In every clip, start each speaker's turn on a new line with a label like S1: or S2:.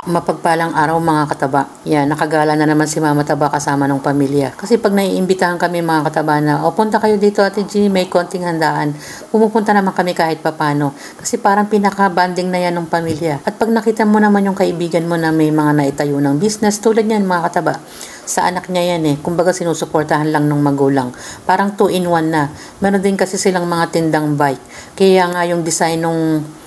S1: Mapagpalang araw mga kataba. Yan, nakagala na naman si Mama Taba kasama ng pamilya. Kasi pag naiimbitahan kami mga kataba na, o punta kayo dito Ate G, may konting handaan. Pumupunta naman kami kahit papano. Kasi parang pinaka-banding na yan ng pamilya. At pag nakita mo naman yung kaibigan mo na may mga naitayo ng business, tulad yan mga kataba. Sa anak niya yan eh. Kumbaga sinusuportahan lang ng magulang. Parang 2-in-1 na. Meron din kasi silang mga tindang bike. Kaya nga yung design ng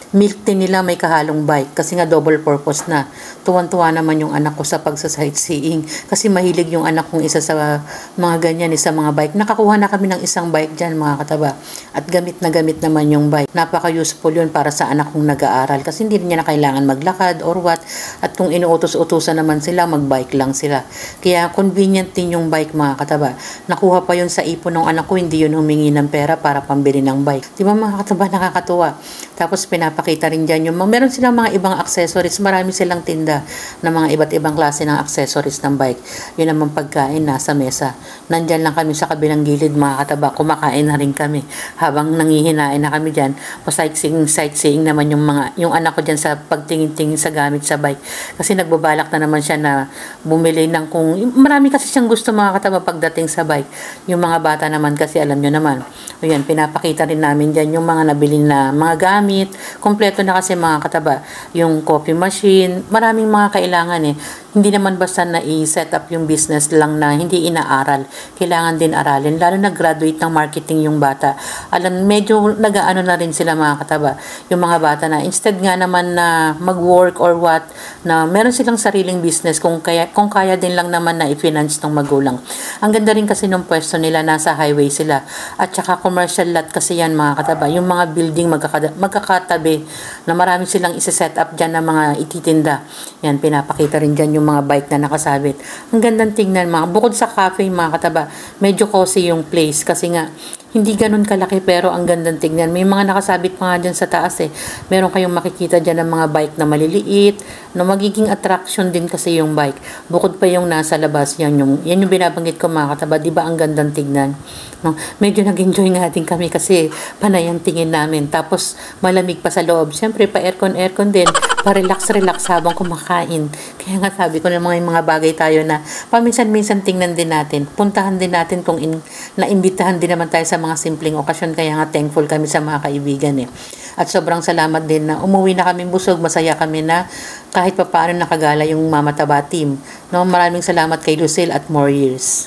S1: milk tea nila may kahalong bike kasi nga double purpose na. Tuwan-tuwa naman yung anak ko sa pagsa-sightseeing kasi mahilig yung anak kong isa sa mga ganyan, sa mga bike. Nakakuha na kami ng isang bike dyan mga kataba at gamit na gamit naman yung bike. Napaka-useful yun para sa anak kong nag-aaral kasi hindi niya na kailangan maglakad or what, at kung inuutos-utusan naman sila, mag-bike lang sila. Kaya convenient din yung bike mga kataba. Nakuha pa yun sa ipon ng anak ko, hindi yun humingi ng pera para pambili ng bike. Di ba mga kataba, nakakatuwa. Tapos pinapakita rin dyan yung meron silang mga ibang accessories. Marami silang tinda ng mga iba't ibang klase ng accessories ng bike. Yun naman pagkain nasa mesa. Nandyan lang kami sa kabilang gilid mga kataba. Kumakain na rin kami. Habang nangihinain na kami dyan, sightseeing naman yung anak ko dyan sa pagtingin-tingin sa gamit sa bike. Kasi nagbabalak na naman siya na bumili ng marami kasi siyang gusto mga kataba pagdating sa bike. Yung mga bata naman kasi alam nyo naman. O yan, pinapakita rin namin dyan yung mga nabili na mga gamit. Kompleto na kasi mga kataba. Yung coffee machine, maraming mga kailangan eh. Hindi naman basta na i-set up yung business lang na hindi inaaral. Kailangan din aralin. Lalo na graduate ng marketing yung bata. Alam, medyo nag-aano na rin sila mga kataba. Yung mga bata na instead nga naman na mag-work or what, na meron silang sariling business kung kaya din lang naman na i-finance ng magulang. Ang ganda rin kasi nung pwesto nila, nasa highway sila. At saka commercial lot kasi yan mga kataba. Yung mga building magkakatabi na marami silang isa-set up dyan na mga ititinda. Yan, pinapakita rin dyan yung mga bike na nakasabit. Ang gandang tingnan mga. Bukod sa cafe mga kataba, medyo cozy yung place kasi nga hindi ganun kalaki pero ang gandang tignan. May mga nakasabit pa nga dyan sa taas eh. Meron kayong makikita dyan ng mga bike na maliliit, na magiging attraction din kasi yung bike. Bukod pa yung nasa labas, yan yung binabanggit ko mga kataba. Diba ang gandang tignan? No? Medyo nag-enjoy nga din kami kasi panay ang tingin namin. Tapos malamig pa sa loob. Siyempre pa aircon din. Pa-relax habang kumakain. Kaya nga sabi ko na mga bagay tayo na paminsan-minsan tingnan din natin. Puntahan din natin kung naimbitahan din naman tayo sa mga simpleng okasyon. Kaya nga thankful kami sa mga kaibigan eh. At sobrang salamat din na umuwi na kami busog. Masaya kami na kahit papaano nakagala yung Mama Taba team. No, maraming salamat kay Lucille at more years.